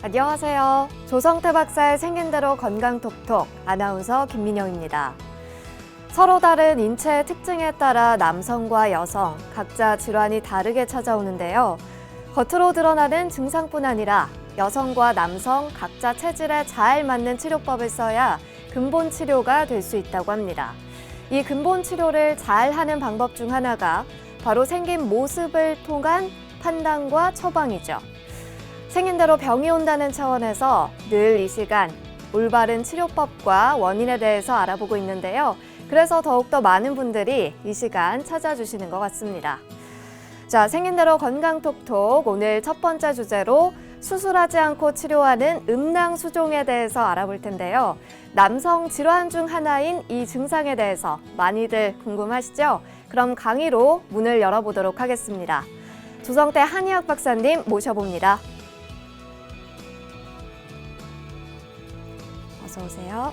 안녕하세요. 조성태 박사의 생긴 대로 건강톡톡 아나운서 김민영입니다. 서로 다른 인체의 특징에 따라 남성과 여성 각자 질환이 다르게 찾아오는데요. 겉으로 드러나는 증상뿐 아니라 여성과 남성 각자 체질에 잘 맞는 치료법을 써야 근본 치료가 될 수 있다고 합니다. 이 근본 치료를 잘 하는 방법 중 하나가 바로 생긴 모습을 통한 판단과 처방이죠. 생긴 대로 병이 온다는 차원에서 늘 이 시간 올바른 치료법과 원인에 대해서 알아보고 있는데요. 그래서 더욱더 많은 분들이 이 시간 찾아주시는 것 같습니다. 자, 생긴 대로 건강톡톡 오늘 첫 번째 주제로 수술하지 않고 치료하는 음낭수종에 대해서 알아볼 텐데요. 남성 질환 중 하나인 이 증상에 대해서 많이들 궁금하시죠? 그럼 강의로 문을 열어보도록 하겠습니다. 조성태 한의학 박사님 모셔봅니다. 어서 오세요.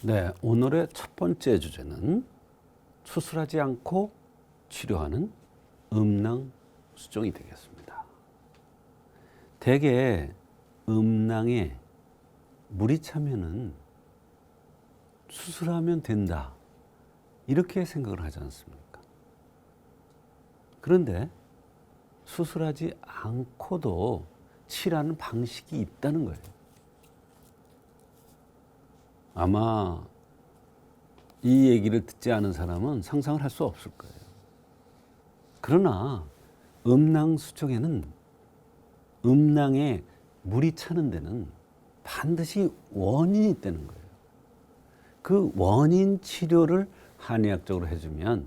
네, 오늘의 첫 번째 주제는 수술하지 않고 치료하는 음낭수종이 되겠습니다. 대개 음낭에 물이 차면은 수술하면 된다, 이렇게 생각을 하지 않습니까? 그런데 수술하지 않고도 치료하는 방식이 있다는 거예요. 아마 이 얘기를 듣지 않은 사람은 상상을 할 수 없을 거예요. 그러나 음낭수종에는 음낭에 물이 차는 데는 반드시 원인이 있다는 거예요. 그 원인 치료를 한의학적으로 해주면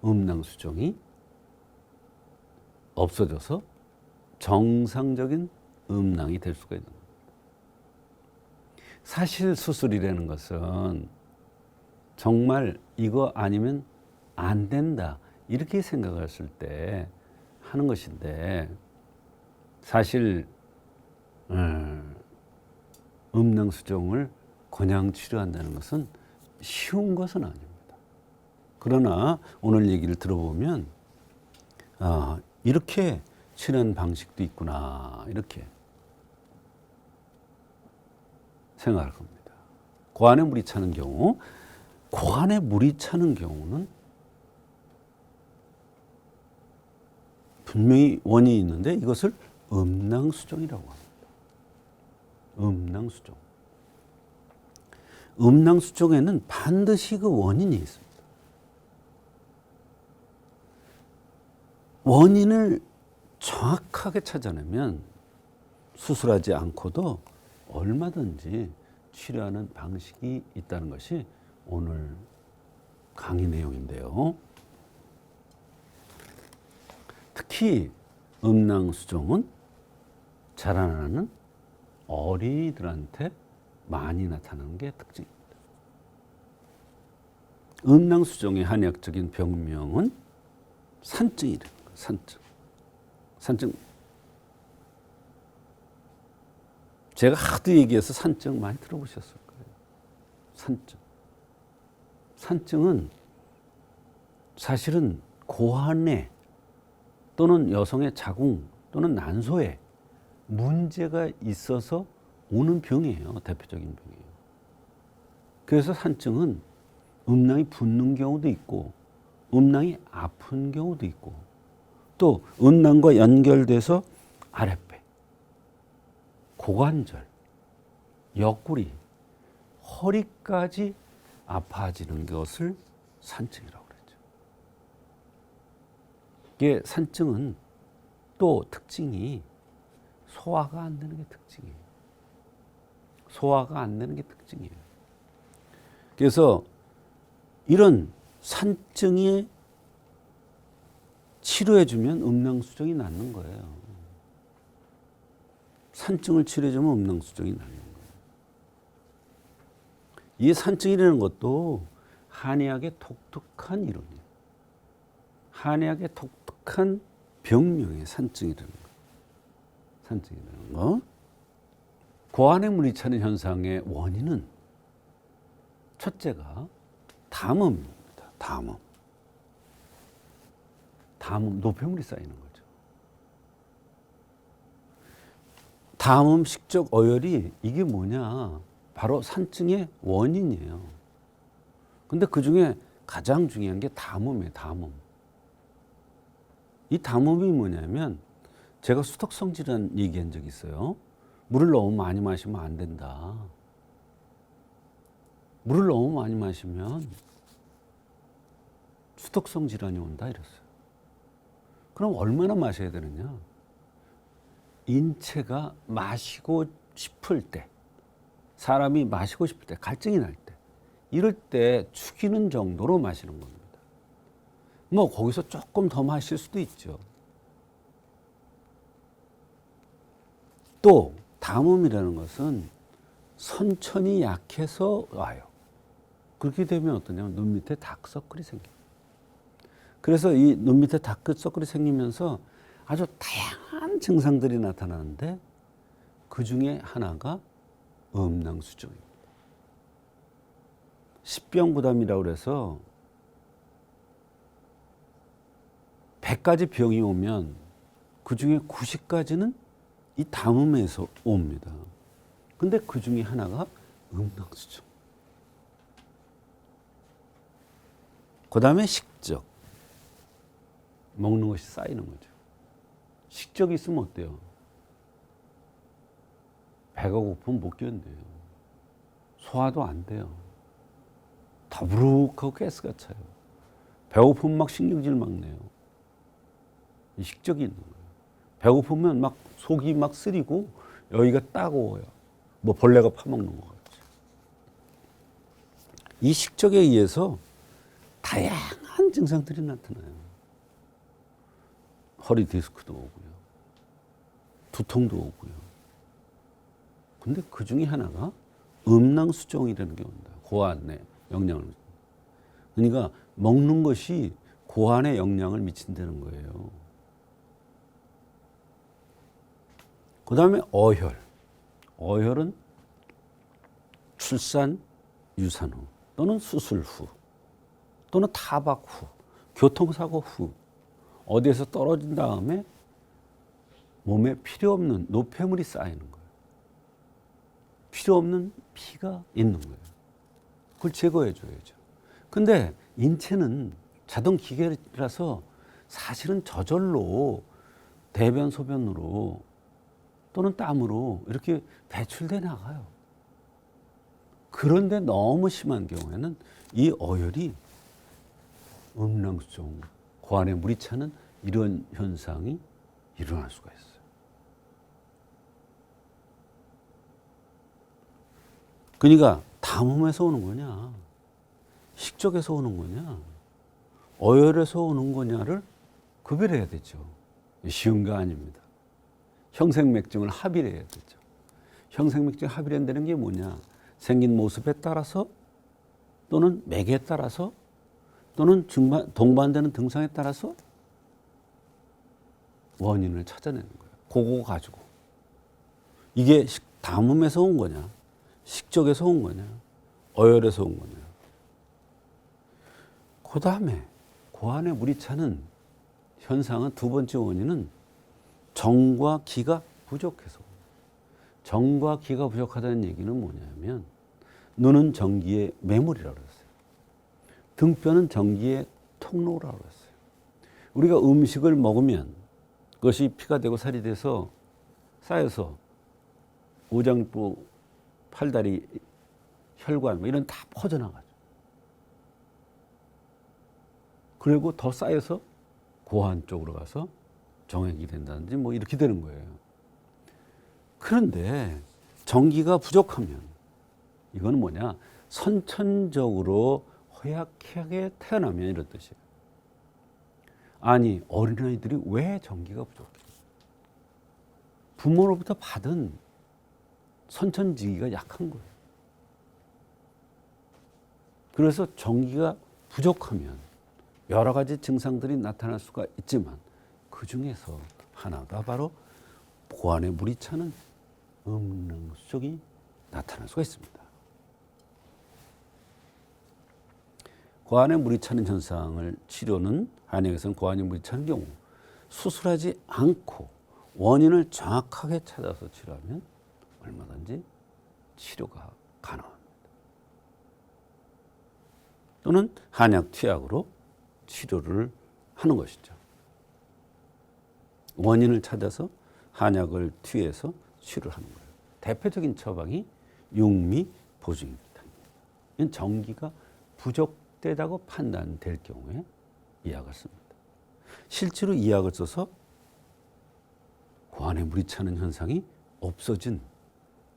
음낭수종이 없어져서 정상적인 음낭이 될 수가 있는 거예요. 사실 수술이라는 것은 정말 이거 아니면 안 된다, 이렇게 생각했을 때 하는 것인데, 사실 음낭수종을 그냥 치료한다는 것은 쉬운 것은 아닙니다. 그러나 오늘 얘기를 들어보면 이렇게 치료하는 방식도 있구나, 이렇게 생각할 겁니다. 고안에 물이 차는 경우, 고안에 물이 차는 경우는 분명히 원인이 있는데 이것을 음낭수종이라고 합니다. 음낭수종. 음낭수종에는 반드시 그 원인이 있습니다. 원인을 정확하게 찾아내면 수술하지 않고도 얼마든지 치료하는 방식이 있다는 것이 오늘 강의 내용인데요. 특히 음낭수종은 자라나는 어린이들한테 많이 나타나는 게 특징입니다. 음낭수종의 한의학적인 병명은 산증이라는 거예요. 산증. 산증. 제가 하도 얘기해서 산증 많이 들어보셨을 거예요. 산증. 산증은 사실은 고환에 또는 여성의 자궁 또는 난소에 문제가 있어서 오는 병이에요. 대표적인 병이에요. 그래서 산증은 음낭이 붓는 경우도 있고 음낭이 아픈 경우도 있고 또 음낭과 연결돼서 아랫배, 고관절, 옆구리, 허리까지 아파지는 것을 산증이라고 그러죠. 이게 산증은 또 특징이 소화가 안 되는 게 특징이에요. 소화가 안 되는 게 특징이에요. 그래서 이런 산증에 치료해주면 음낭수종이 낫는 거예요. 산증을 치료해주면 음낭수종이 낫는 거예요. 이 산증이라는 것도 한의학의 독특한 이론이에요. 한의학의 독특한 병명의 산증이라는 거예요. 산증이라는 거. 고환에 물이 차는 현상의 원인은 첫째가 담음입니다. 담음, 노폐물이 쌓이는 거죠. 담음 식적 어혈이 이게 뭐냐? 바로 산증의 원인이에요. 근데 그 중에 가장 중요한 게 담음이에요. 담음. 이 담음이 뭐냐면 제가 수독성 질환 얘기한 적 있어요. 물을 너무 많이 마시면 안 된다. 물을 너무 많이 마시면 수독성 질환이 온다 이랬어요. 그럼 얼마나 마셔야 되느냐? 인체가 마시고 싶을 때, 사람이 마시고 싶을 때, 갈증이 날 때, 이럴 때 죽이는 정도로 마시는 겁니다. 뭐 거기서 조금 더 마실 수도 있죠. 또 담음이라는 것은 선천이 약해서 와요. 그렇게 되면 어떠냐면 눈 밑에 다크서클이 생겨요. 그래서 이 눈 밑에 다크서클이 생기면서 아주 다양한 증상들이 나타나는데 그 중에 하나가 음낭수증입니다. 십병부담이라고 그래서 100가지 병이 오면 그 중에 90가지는 이 담음에서 옵니다. 근데 그 중에 하나가 음낭수증. 그 다음에 식적. 먹는 것이 쌓이는 거죠. 식적이 있으면 어때요? 배가 고프면 못 견뎌요. 소화도 안 돼요. 더부룩하고 가스가 차요. 배고프면 막 신경질 막 내요. 이 식적이 있는 거예요. 배고프면 막 속이 막 쓰리고 여기가 따가워요. 뭐 벌레가 파먹는 것 같이. 이 식적에 의해서 다양한 증상들이 나타나요. 허리 디스크도 오고요. 두통도 오고요. 근데 그 중에 하나가 음낭수증이라는 게 온다. 고환에 영향을. 그러니까 먹는 것이 고환에 영향을 미친다는 거예요. 그 다음에 어혈. 어혈은 출산, 유산 후 또는 수술 후 또는 타박 후, 교통사고 후 어디에서 떨어진 다음에 몸에 필요 없는 노폐물이 쌓이는 거예요. 필요 없는 피가 있는 거예요. 그걸 제거해 줘야죠. 근데 인체는 자동 기계라서 사실은 저절로 대변, 소변으로 또는 땀으로 이렇게 배출돼 나가요. 그런데 너무 심한 경우에는 이 어혈이 음낭수증, 고환에 물이 차는 이런 현상이 일어날 수가 있어요. 그러니까 담음에서 오는 거냐, 식적에서 오는 거냐, 어혈에서 오는 거냐를 구별해야 되죠. 쉬운 거 아닙니다. 형생맥증을 합의해야 되죠. 형생맥증 합의한다는 게 뭐냐, 생긴 모습에 따라서 또는 맥에 따라서 또는 동반되는 증상에 따라서 원인을 찾아내는 거예요. 그거 가지고. 이게 담음에서 온 거냐, 식적에서 온 거냐, 어혈에서 온 거냐. 그 다음에 고환에 물이 차는 현상은 두 번째 원인은 정과 기가 부족해서. 정과 기가 부족하다는 얘기는 뭐냐면 눈은 정기의 매몰이라고 그랬어요. 등뼈는 정기의 통로라고 그랬어요. 우리가 음식을 먹으면 그것이 피가 되고 살이 돼서 쌓여서 오장부, 팔다리, 혈관 이런 다 퍼져나가죠. 그리고 더 쌓여서 고환 쪽으로 가서 정액이 된다든지 뭐 이렇게 되는 거예요. 그런데 정기가 부족하면 이거는 뭐냐, 선천적으로 허약하게 태어나면 이런 뜻이에요. 아니, 어린아이들이 왜 정기가 부족해? 부모로부터 받은 선천지기가 약한 거예요. 그래서 정기가 부족하면 여러 가지 증상들이 나타날 수가 있지만 그 중에서 하나가 바로 고안에 물이 차는 음낭수족이 나타날 수가 있습니다. 고안에 물이 차는 현상을 치료는 한의학에서는 고안에 물이 차는 경우 수술하지 않고 원인을 정확하게 찾아서 치료하면 얼마든지 치료가 가능합니다. 또는 한약 투약으로 치료를 하는 것이죠. 원인을 찾아서 한약을 투여해서 치료를 하는 거예요. 대표적인 처방이 육미보증입니다. 이건 정기가 부족되다고 판단될 경우에 이 약을 씁니다. 실제로 이 약을 써서 고안에 물이 차는 현상이 없어진,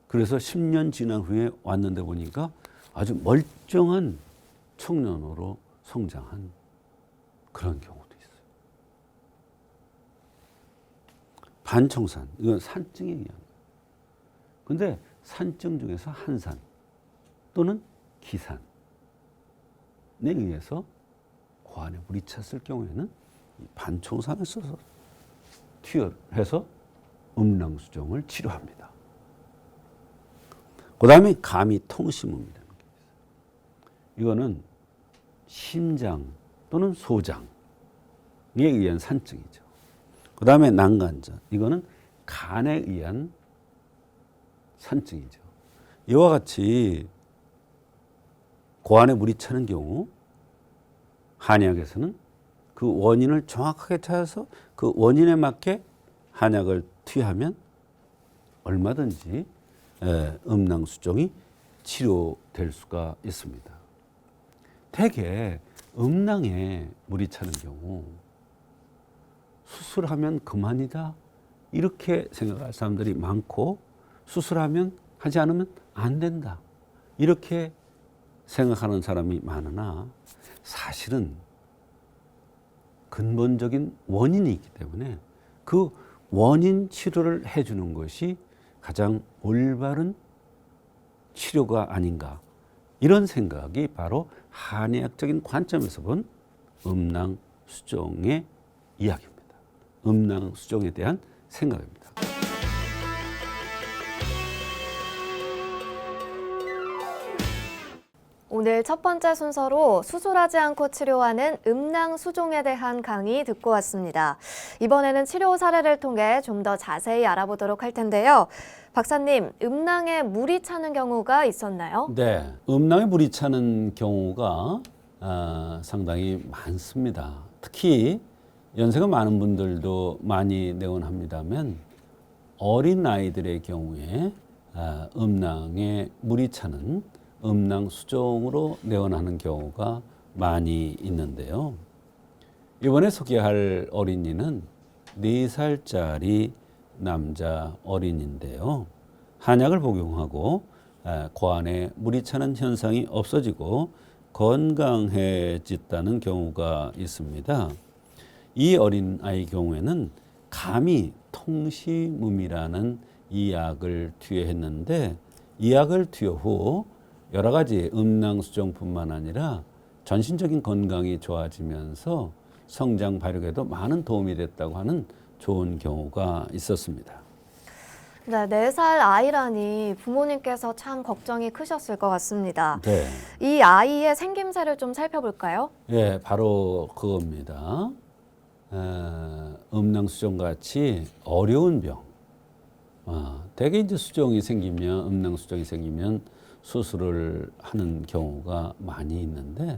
그래서 10년 지난 후에 왔는데 보니까 아주 멀쩡한 청년으로 성장한 그런 경우도 있어요. 반청산, 이건 산증에 의한 거예요. 근데 산증 중에서 한산 또는 기산에 의해서 고안에 물이 찼을 경우에는 이 반청산을 써서 투여해서 음낭수종을 치료합니다. 그 다음에 감이통심음이라는 게 있어요. 이거는 심장 또는 소장에 의한 산증이죠. 그 다음에 난간전, 이거는 간에 의한 산증이죠. 이와 같이 고안에 물이 차는 경우 한의학에서는 그 원인을 정확하게 찾아서 그 원인에 맞게 한약을 투여하면 얼마든지 음낭수종이 치료될 수가 있습니다. 대개 음낭에 물이 차는 경우 수술하면 그만이다 이렇게 생각할 사람들이 많고, 수술하면 하지 않으면 안 된다 이렇게 생각하는 사람이 많으나, 사실은 근본적인 원인이 있기 때문에 그 원인 치료를 해주는 것이 가장 올바른 치료가 아닌가, 이런 생각이 바로 한의학적인 관점에서 본 음낭수종의 이야기입니다. 음낭수종에 대한 생각입니다. 오늘 첫 번째 순서로 수술하지 않고 치료하는 음낭수종에 대한 강의 듣고 왔습니다. 이번에는 치료 사례를 통해 좀 더 자세히 알아보도록 할 텐데요. 박사님, 음낭에 물이 차는 경우가 있었나요? 네, 음낭에 물이 차는 경우가 상당히 많습니다. 특히 연세가 많은 분들도 많이 내원합니다만, 어린 아이들의 경우에 음낭에 물이 차는 음낭수종으로 내원하는 경우가 많이 있는데요. 이번에 소개할 어린이는 4살짜리 남자 어린이인데요. 한약을 복용하고 고안에 물이 차는 현상이 없어지고 건강해졌다는 경우가 있습니다. 이 어린 아이 경우에는 감이통심음이라는 이 약을 투여했는데, 이 약을 투여 후 여러 가지 음낭수종뿐만 아니라 전신적인 건강이 좋아지면서 성장 발육에도 많은 도움이 됐다고 하는 좋은 경우가 있었습니다. 네, 4살 아이라니 부모님께서 참 걱정이 크셨을 것 같습니다. 네. 이 아이의 생김새를 좀 살펴볼까요? 예, 바로 그겁니다. 음낭수종 같이 어려운 병. 대개 이제 수종이 생기면, 음낭수종이 생기면 수술을 하는 경우가 많이 있는데,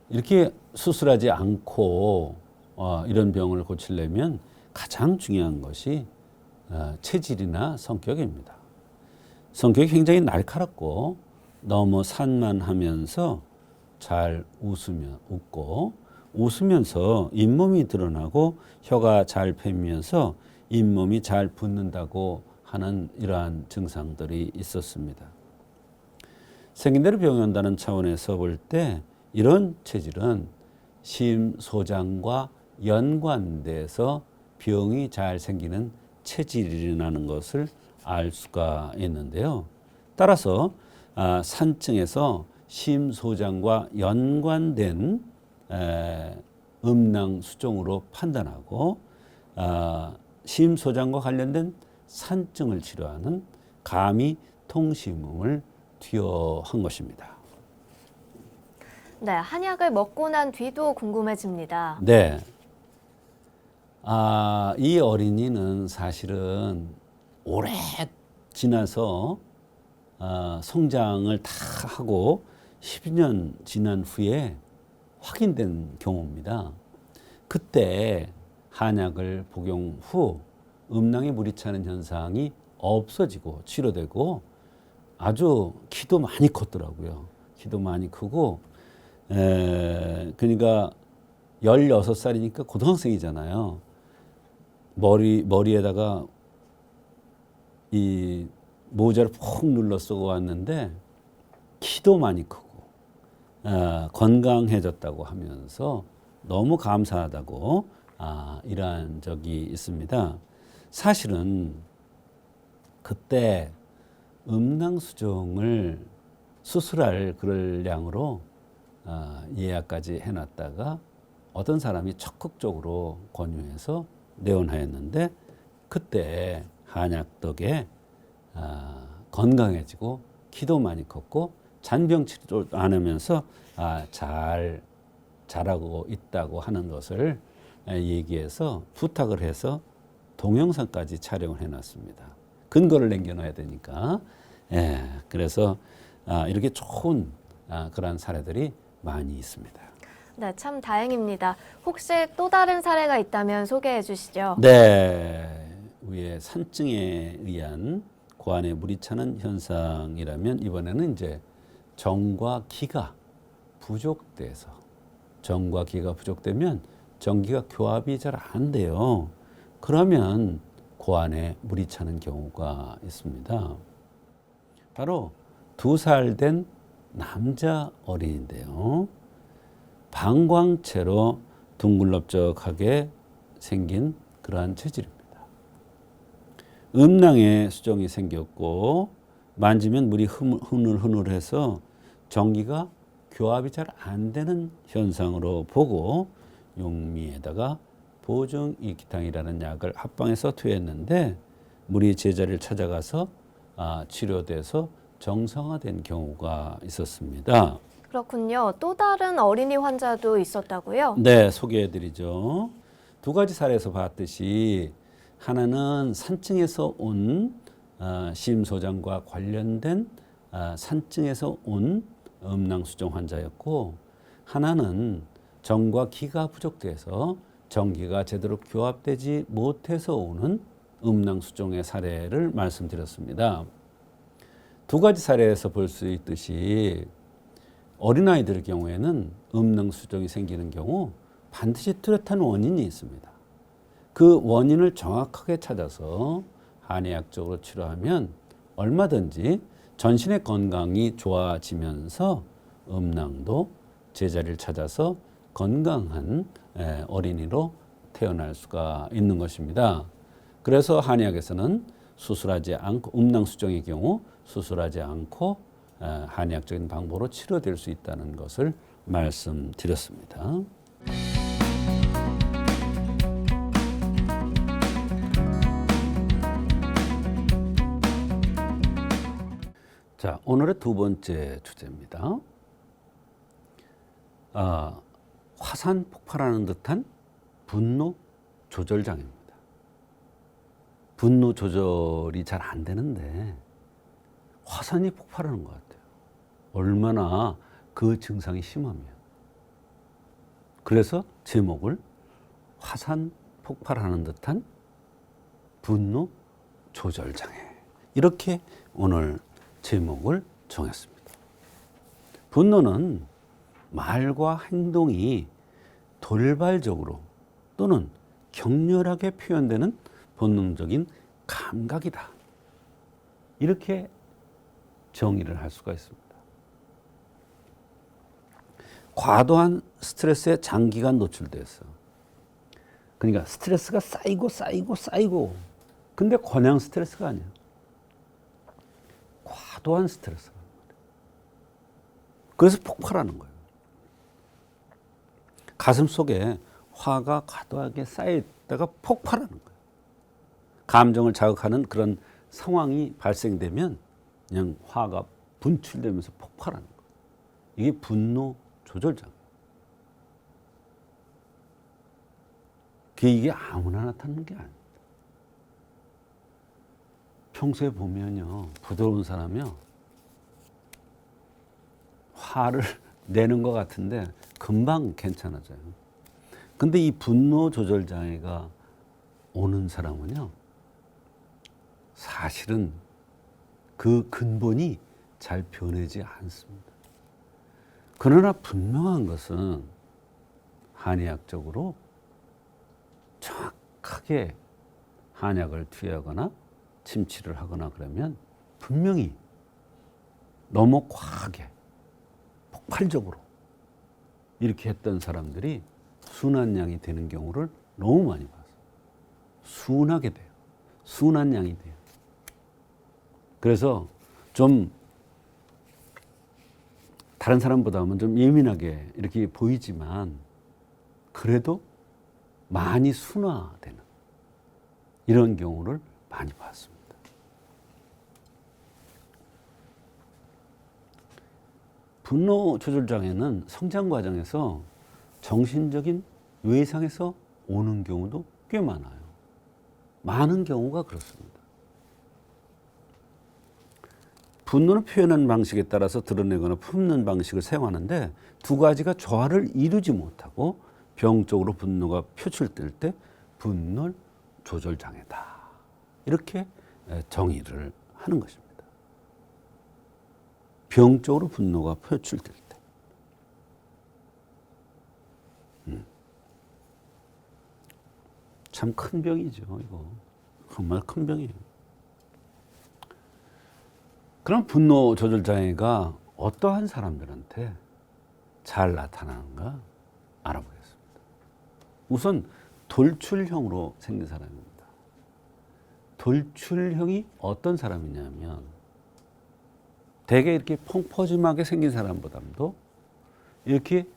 이렇게 수술하지 않고 이런 병을 고치려면 가장 중요한 것이 체질이나 성격입니다. 성격이 굉장히 날카롭고 너무 산만하면서 잘 웃고 웃으면서 잇몸이 드러나고 혀가 잘 펴면서 잇몸이 잘 붙는다고 하는 이러한 증상들이 있었습니다. 생긴 대로 병이 온다는 차원에서 볼 때 이런 체질은 심소장과 연관돼서 병이 잘 생기는 체질이라는 것을 알 수가 있는데요. 따라서 산증에서 심소장과 연관된 음낭수종으로 판단하고 심소장과 관련된 산증을 치료하는 가미통심음을 투여한 것입니다. 네, 한약을 먹고 난 뒤도 궁금해집니다. 네. 이 어린이는 사실은 오래 지나서 성장을 다 하고 10년 지난 후에 확인된 경우입니다. 그때 한약을 복용 후 음낭에 물이 차는 현상이 없어지고 치료되고 아주 키도 많이 컸더라고요. 키도 많이 크고 그러니까 16살이니까 고등학생이잖아요. 머리에다가 이 모자를 푹 눌러 쓰고 왔는데 키도 많이 크고 건강해졌다고 하면서 너무 감사하다고 일한 적이 있습니다. 사실은 그때 음낭수종을 수술할 그럴 양으로 예약까지 해놨다가 어떤 사람이 적극적으로 권유해서 내원하였는데 그때 한약 덕에 건강해지고 키도 많이 컸고 잔병 치료도 안 하면서 잘 자라고 있다고 하는 것을 얘기해서 부탁을 해서 동영상까지 촬영을 해놨습니다. 근거를 남겨놔야 되니까. 그래서 이렇게 좋은 그런 사례들이 많이 있습니다. 네, 참 다행입니다. 혹시 또 다른 사례가 있다면 소개해 주시죠. 네, 위에 산증에 의한 고안에 물이 차는 현상이라면 이번에는 이제 정과 기가 부족돼서 정과 기가 부족되면 정기가 교합이 잘 안 돼요. 그러면 고안에 물이 차는 경우가 있습니다. 바로 2살 된 남자 어린인데요. 방광체로 둥글럽적하게 생긴 그러한 체질입니다. 음낭에 수정이 생겼고 만지면 물이 흐물흐물해서 전기가 교합이 잘 안 되는 현상으로 보고 용미에다가 보증이기탕이라는 약을 합방해서 투여했는데 물이 제자리를 찾아가서 치료돼서 정상화된 경우가 있었습니다. 그렇군요. 또 다른 어린이 환자도 있었다고요? 네, 소개해드리죠. 2가지 사례에서 봤듯이 하나는 산증에서 온 심소장과 관련된 산증에서 온 음낭수종 환자였고 하나는 정과 기가 부족돼서 정기가 제대로 교합되지 못해서 오는 음낭수종의 사례를 말씀드렸습니다. 2가지 사례에서 볼 수 있듯이 어린아이들의 경우에는 음낭수종이 생기는 경우 반드시 뚜렷한 원인이 있습니다. 그 원인을 정확하게 찾아서 한의학적으로 치료하면 얼마든지 전신의 건강이 좋아지면서 음낭도 제자리를 찾아서 건강한 어린이로 태어날 수가 있는 것입니다. 그래서 한의학에서는 수술하지 않고 음낭수종의 경우 수술하지 않고 한의학적인 방법으로 치료될 수 있다는 것을 말씀드렸습니다. 자, 오늘의 2번째 주제입니다. 화산 폭발하는 듯한 분노 조절 장애입니다. 분노 조절이 잘 안 되는데 화산이 폭발하는 것 같아요. 얼마나 그 증상이 심하면. 그래서 제목을 화산 폭발하는 듯한 분노 조절 장애. 이렇게 오늘 제목을 정했습니다. 분노는 말과 행동이 돌발적으로 또는 격렬하게 표현되는 본능적인 감각이다. 이렇게 정의를 할 수가 있습니다. 과도한 스트레스에 장기간 노출돼서 그러니까 스트레스가 쌓이고 근데 그냥 스트레스가 아니에요. 과도한 스트레스가 그래서 폭발하는 거예요. 가슴 속에 화가 과도하게 쌓여있다가 폭발하는 거예요. 감정을 자극하는 그런 상황이 발생되면 그냥 화가 분출되면서 폭발하는 거예요. 이게 분노 조절장. 이게 아무나 나타나는 게 아닙니다. 평소에 보면요, 부드러운 사람이요, 화를 내는 것 같은데 금방 괜찮아져요. 근데 이 분노 조절 장애가 오는 사람은요, 사실은 그 근본이 잘 변하지 않습니다. 그러나 분명한 것은 한의학적으로 정확하게 한약을 투여하거나 침치를 하거나 그러면 분명히 너무 과하게 폭발적으로 이렇게 했던 사람들이 순한 양이 되는 경우를 너무 많이 봤어요. 순하게 돼요. 순한 양이 돼요. 그래서 좀 다른 사람보다는 좀 예민하게 이렇게 보이지만 그래도 많이 순화되는 이런 경우를 많이 봤습니다. 분노 조절 장애는 성장 과정에서 정신적인 외상에서 오는 경우도 꽤 많아요. 많은 경우가 그렇습니다. 분노를 표현하는 방식에 따라서 드러내거나 품는 방식을 사용하는데 두 가지가 조화를 이루지 못하고 병적으로 분노가 표출될 때 분노 조절 장애다. 이렇게 정의를 하는 것입니다. 병적으로 분노가 표출될 때. 참 큰 병이죠, 이거. 정말 큰 병이에요. 그럼 분노 조절 장애가 어떠한 사람들한테 잘 나타나는가 알아보겠습니다. 우선 돌출형으로 생긴 사람입니다. 돌출형이 어떤 사람이냐면 되게 이렇게 펑퍼짐하게 생긴 사람보다도 이렇게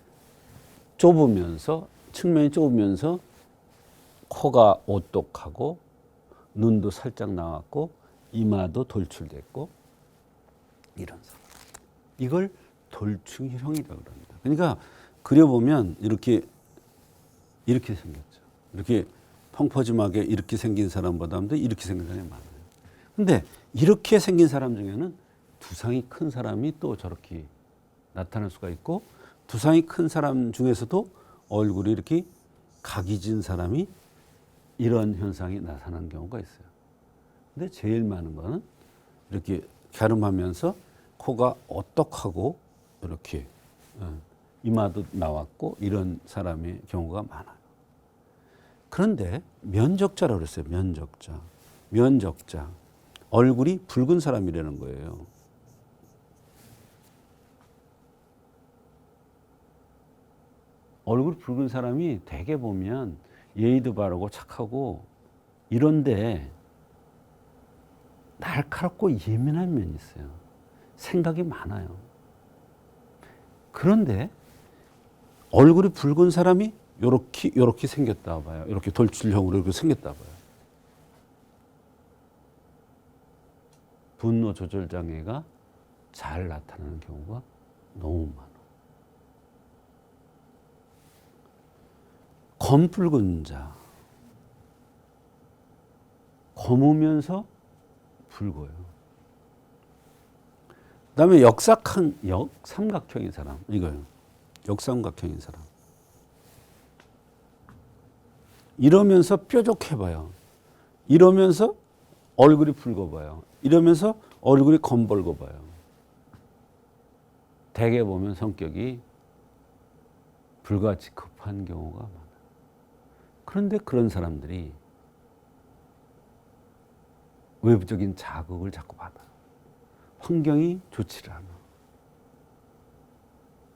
좁으면서 측면이 좁으면서 코가 오똑하고 눈도 살짝 나왔고 이마도 돌출됐고 이런 사람. 이걸 돌출형이라고 합니다. 그러니까 그려보면 이렇게 생겼죠. 이렇게 펑퍼짐하게 이렇게 생긴 사람보다도 이렇게 생긴 사람이 많아요. 근데 이렇게 생긴 사람 중에는 두상이 큰 사람이 또 저렇게 나타날 수가 있고 두상이 큰 사람 중에서도 얼굴이 이렇게 각이 진 사람이 이런 현상이 나타나는 경우가 있어요. 근데 제일 많은 거는 이렇게 갸름하면서 코가 오똑하고 이렇게 이마도 나왔고 이런 사람의 경우가 많아요. 그런데 면적자라고 그랬어요. 면적자. 얼굴이 붉은 사람이라는 거예요. 얼굴 붉은 사람이 되게 보면 예의도 바르고 착하고 이런데 날카롭고 예민한 면이 있어요. 생각이 많아요. 그런데 얼굴이 붉은 사람이 요렇게 생겼다 봐요. 이렇게 돌출형으로 이렇게 생겼다 봐요. 분노 조절 장애가 잘 나타나는 경우가 너무 많아요. 검붉은 자. 검으면서 붉어요. 그 다음에 역삼각형인 사람. 이거요. 역삼각형인 사람. 이러면서 뾰족해 봐요. 이러면서 얼굴이 붉어 봐요. 이러면서 얼굴이 검벌고 봐요. 대개 보면 성격이 불같이 급한 경우가 많아요. 그런데 그런 사람들이 외부적인 자극을 자꾸 받아요. 환경이 좋지를 않아.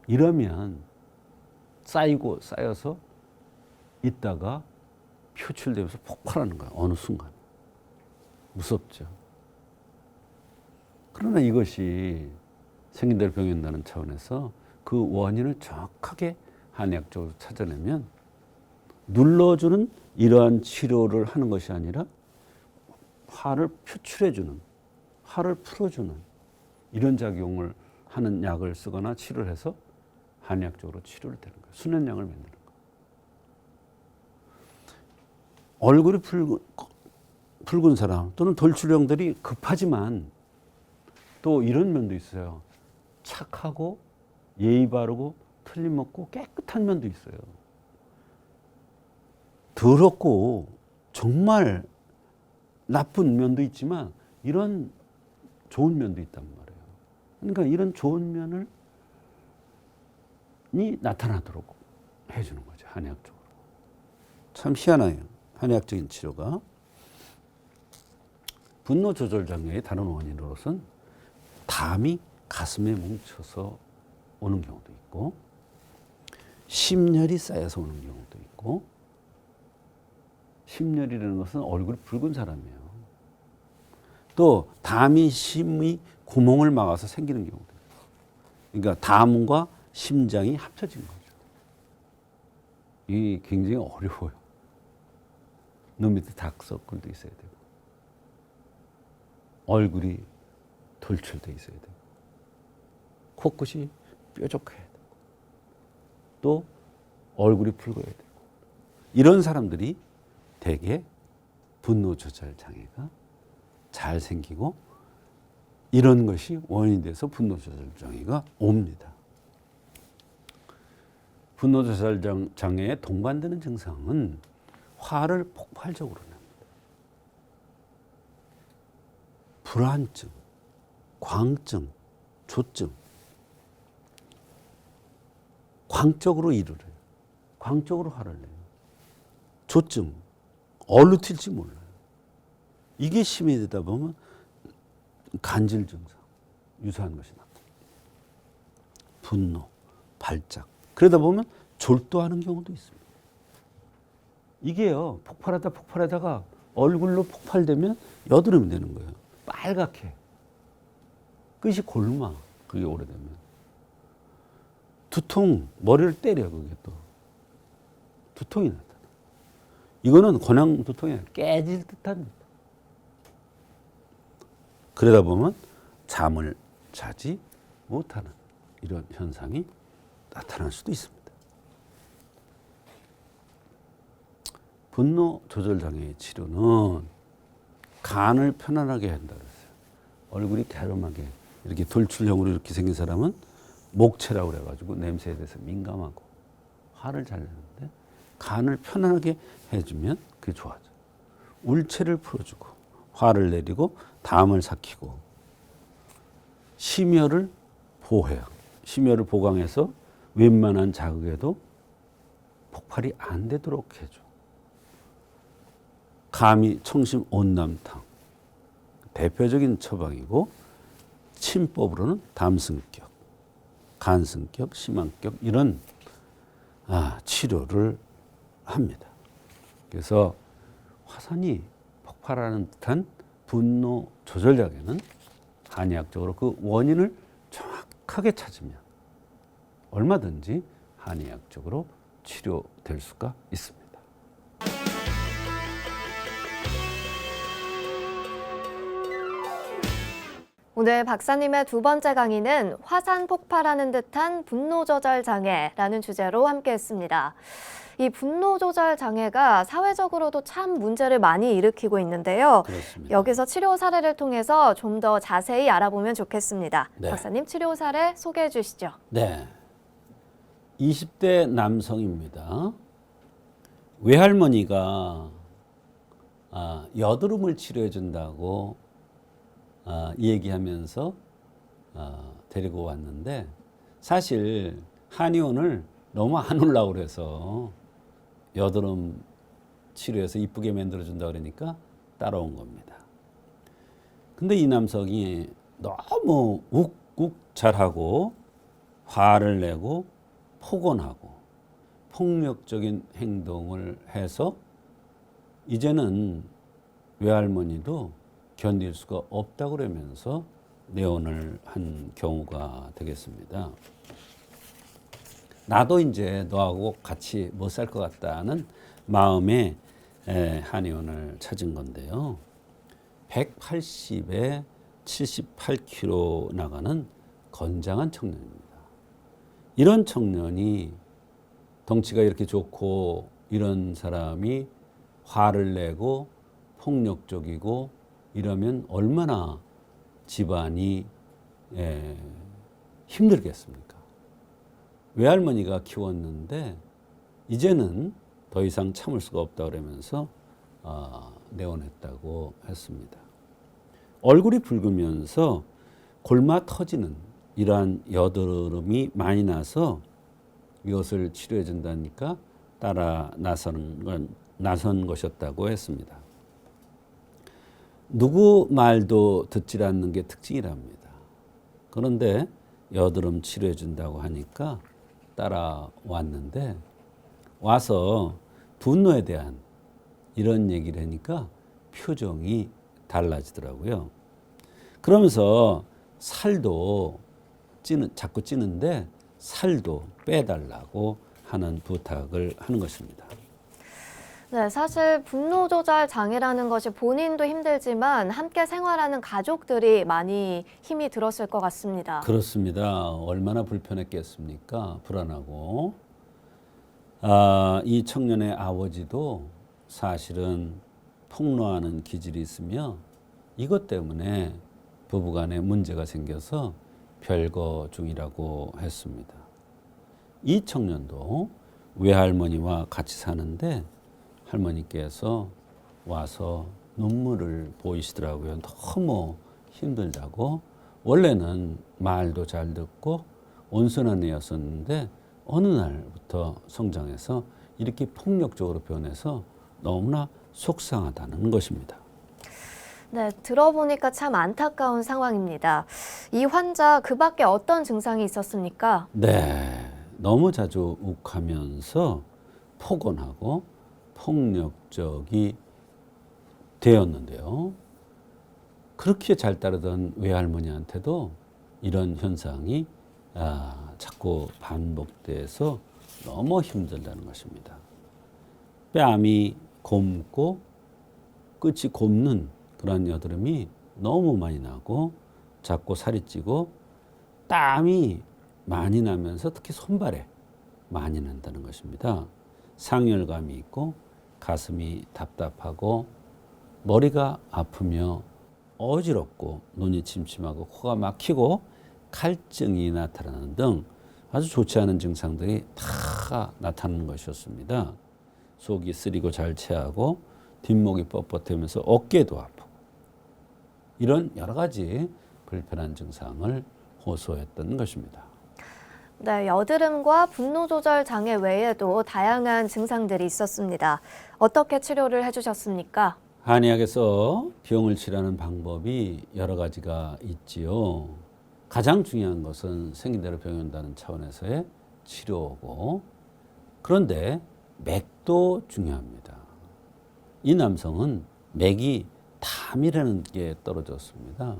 이러면 쌓여서 있다가 표출되면서 폭발하는 거야. 어느 순간. 무섭죠. 그러나 이것이 생긴 대로 병연다는 차원에서 그 원인을 정확하게 한의학적으로 찾아내면 눌러주는 이러한 치료를 하는 것이 아니라 화를 표출해주는, 화를 풀어주는 이런 작용을 하는 약을 쓰거나 치료를 해서 한의학적으로 치료를 되는 거예요. 수면약을 만드는 거예요. 얼굴이 붉은 사람 또는 돌출형들이 급하지만 또 이런 면도 있어요. 착하고 예의 바르고 틀림없고 깨끗한 면도 있어요. 더럽고 정말 나쁜 면도 있지만 이런 좋은 면도 있단 말이에요. 그러니까 이런 좋은 면을 나타나도록 해주는 거죠. 한의학적으로. 참 희한해요. 한의학적인 치료가. 분노 조절 장애의 다른 원인으로서는 담이 가슴에 뭉쳐서 오는 경우도 있고, 심열이 쌓여서 오는 경우도 있고, 심열이라는 것은 얼굴이 붉은 사람이에요. 또 담이 심의 구멍을 막아서 생기는 경우도 있어요. 그러니까 담과 심장이 합쳐진 거죠. 이게 굉장히 어려워요. 눈 밑에 다크서클도 있어야 되고, 얼굴이 돌출돼 있어야 되고, 코끝이 뾰족해야 되고, 또 얼굴이 붉어야 되고, 이런 사람들이 대개 분노 조절 장애가 잘 생기고 이런 것이 원인이 돼서 분노 조절 장애가 옵니다. 분노 조절 장애에 동반되는 증상은 화를 폭발적으로 냅니다. 불안증, 광증, 조증, 광적으로 일을 해요. 광적으로 화를 내요. 조증, 어디로 튈지 몰라요. 이게 심해지다 보면 간질 증상, 유사한 것이 나타납니다. 분노, 발작. 그러다 보면 졸도하는 경우도 있습니다. 이게요, 폭발하다가 얼굴로 폭발되면 여드름이 되는 거예요. 빨갛게. 끝이 골마, 그게 오래되면. 두통, 머리를 때려, 그게 또. 두통이 나타나. 이거는 그냥 두통이 아니라 깨질 듯한 두통. 그러다 보면 잠을 자지 못하는 이런 현상이 나타날 수도 있습니다. 분노 조절 장애의 치료는 간을 편안하게 한다 그랬어요. 얼굴이 갸름하게 이렇게 돌출형으로 이렇게 생긴 사람은 목체라고 그래가지고 냄새에 대해서 민감하고 화를 잘 내는데, 간을 편안하게 해주면 그게 좋아져. 울체를 풀어주고 화를 내리고 담을 삭히고 심혈을 보호해요. 심혈을 보강해서 웬만한 자극에도 폭발이 안 되도록 해줘. 감이 청심 온남탕 대표적인 처방이고, 침법으로는 담승격, 간승격, 심한격 이런 치료를 합니다. 그래서 화산이 폭발하는 듯한 분노 조절 장애는 한의학적으로 그 원인을 정확하게 찾으면 얼마든지 한의학적으로 치료될 수가 있습니다. 오늘 박사님의 두 번째 강의는 화산 폭발하는 듯한 분노 조절 장애라는 주제로 함께했습니다. 이 분노 조절 장애가 사회적으로도 참 문제를 많이 일으키고 있는데요. 그렇습니다. 여기서 치료 사례를 통해서 좀 더 자세히 알아보면 좋겠습니다. 네. 박사님, 치료 사례 소개해 주시죠. 네. 20대 남성입니다. 외할머니가 여드름을 치료해 준다고 얘기하면서 데리고 왔는데, 사실 한의원을 너무 안 오려고 그래서 여드름 치료해서 이쁘게 만들어 준다 그러니까 따라온 겁니다. 근데 이 남성이 너무 욱욱 잘하고 화를 내고 폭언하고 폭력적인 행동을 해서 이제는 외할머니도 견딜 수가 없다고 그러면서 내원을 한 경우가 되겠습니다. 나도 이제 너하고 같이 못 살 것 같다는 마음에 한의원을 찾은 건데요. 180에 78kg 나가는 건장한 청년입니다. 이런 청년이 덩치가 이렇게 좋고 이런 사람이 화를 내고 폭력적이고 이러면 얼마나 집안이 힘들겠습니까? 외할머니가 키웠는데 이제는 더 이상 참을 수가 없다 그러면서 내원했다고 했습니다. 얼굴이 붉으면서 골마 터지는 이러한 여드름이 많이 나서 이것을 치료해 준다니까 따라 나선 것이었다고 했습니다. 누구 말도 듣지 않는 게 특징이랍니다. 그런데 여드름 치료해 준다고 하니까 따라왔는데 와서 분노에 대한 이런 얘기를 하니까 표정이 달라지더라고요. 그러면서 살도 자꾸 찌는데 살도 빼달라고 하는 부탁을 하는 것입니다. 네, 사실 분노 조절 장애라는 것이 본인도 힘들지만 함께 생활하는 가족들이 많이 힘이 들었을 것 같습니다. 그렇습니다. 얼마나 불편했겠습니까? 불안하고. 이 청년의 아버지도 사실은 폭로하는 기질이 있으며 이것 때문에 부부간에 문제가 생겨서 별거 중이라고 했습니다. 이 청년도 외할머니와 같이 사는데 할머니께서 와서 눈물을 보이시더라고요. 너무 힘들다고. 원래는 말도 잘 듣고 온순한 애였었는데 어느 날부터 성장해서 이렇게 폭력적으로 변해서 너무나 속상하다는 것입니다. 네, 들어보니까 참 안타까운 상황입니다. 이 환자 그 밖에 어떤 증상이 있었습니까? 네, 너무 자주 욱하면서 폭언하고 폭력적이 되었는데요. 그렇게 잘 따르던 외할머니한테도 이런 현상이 자꾸 반복돼서 너무 힘들다는 것입니다. 뺨이 곪고 끝이 곱는 그런 여드름이 너무 많이 나고 자꾸 살이 찌고 땀이 많이 나면서 특히 손발에 많이 난다는 것입니다. 상열감이 있고 가슴이 답답하고 머리가 아프며 어지럽고 눈이 침침하고 코가 막히고 칼증이 나타나는 등 아주 좋지 않은 증상들이 다 나타나는 것이었습니다. 속이 쓰리고 잘 체하고 뒷목이 뻣뻣하면서 어깨도 아프고 이런 여러 가지 불편한 증상을 호소했던 것입니다. 네, 여드름과 분노 조절 장애 외에도 다양한 증상들이 있었습니다. 어떻게 치료를 해주셨습니까? 한의학에서 병을 치료하는 방법이 여러 가지가 있지요. 가장 중요한 것은 생긴 대로 병이 온다는 차원에서의 치료고, 그런데 맥도 중요합니다. 이 남성은 맥이 담이라는 게 떨어졌습니다.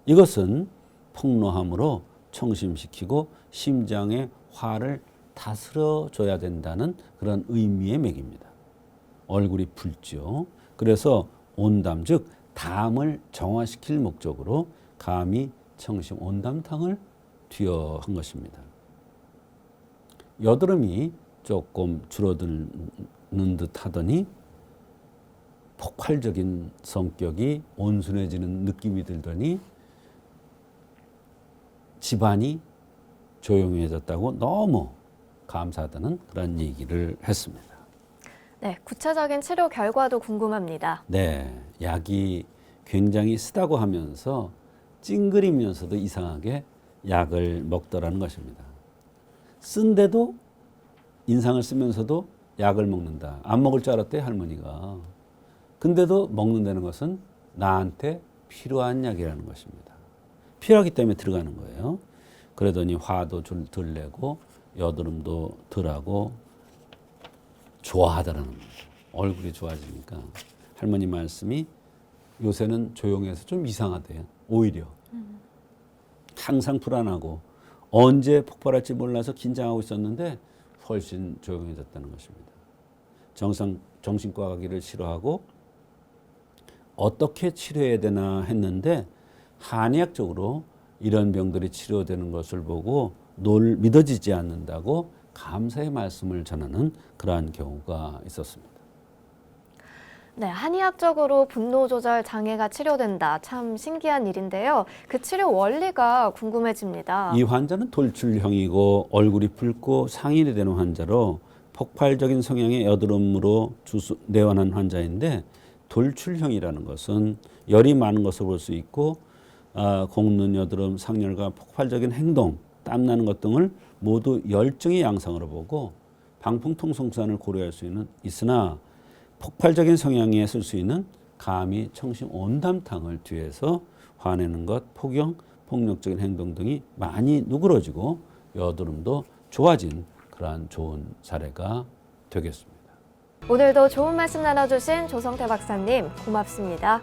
이것은 폭로함으로 청심시키고 심장의 화를 다스려줘야 된다는 그런 의미의 맥입니다. 얼굴이 붉죠. 그래서 온담, 즉 담을 정화시킬 목적으로 감히 청심 온담탕을 투여한 것입니다. 여드름이 조금 줄어드는 듯 하더니 폭발적인 성격이 온순해지는 느낌이 들더니 집안이 조용해졌다고 너무 감사하다는 그런 얘기를 했습니다. 네, 구체적인 치료 결과도 궁금합니다. 네, 약이 굉장히 쓰다고 하면서 찡그리면서도 이상하게 약을 먹더라는 것입니다. 쓴데도 인상을 쓰면서도 약을 먹는다. 안 먹을 줄 알았대 할머니가. 근데도 먹는다는 것은 나한테 필요한 약이라는 것입니다. 필요하기 때문에 들어가는 거예요. 그러더니 화도 덜 내고 여드름도 덜하고 좋아하더라는 거예요. 얼굴이 좋아지니까. 할머니 말씀이 요새는 조용해서 좀 이상하대요. 오히려. 항상 불안하고 언제 폭발할지 몰라서 긴장하고 있었는데 훨씬 조용해졌다는 것입니다. 정신과 가기를 싫어하고 어떻게 치료해야 되나 했는데 한의학적으로 이런 병들이 치료되는 것을 보고 믿어지지 않는다고 감사의 말씀을 전하는 그러한 경우가 있었습니다. 네, 한의학적으로 분노 조절 장애가 치료된다. 참 신기한 일인데요. 그 치료 원리가 궁금해집니다. 이 환자는 돌출형이고 얼굴이 붉고 상인이 되는 환자로 폭발적인 성향의 여드름으로 내원한 환자인데, 돌출형이라는 것은 열이 많은 것을 볼 수 있고 곶는 여드름, 상열과 폭발적인 행동, 땀나는 것 등을 모두 열증의 양상으로 보고 방풍통성산을 고려할 수 있으나 폭발적인 성향에 쓸 수 있는 감이, 청심, 온담탕을 뒤에서 화내는 것, 폭염, 폭력적인 행동 등이 많이 누그러지고 여드름도 좋아진 그러한 좋은 사례가 되겠습니다. 오늘도 좋은 말씀 나눠주신 조성태 박사님 고맙습니다.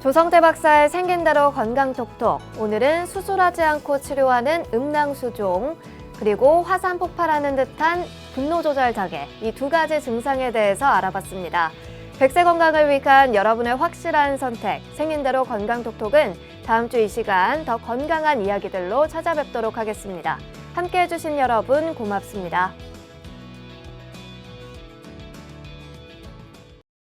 조성태 박사의 생긴 대로 건강톡톡. 오늘은 수술하지 않고 치료하는 음낭수종, 그리고 화산 폭발하는 듯한 분노 조절 장애, 이 두 가지 증상에 대해서 알아봤습니다. 100세 건강을 위한 여러분의 확실한 선택, 생긴 대로 건강톡톡은 다음 주 이 시간 더 건강한 이야기들로 찾아뵙도록 하겠습니다. 함께해 주신 여러분 고맙습니다.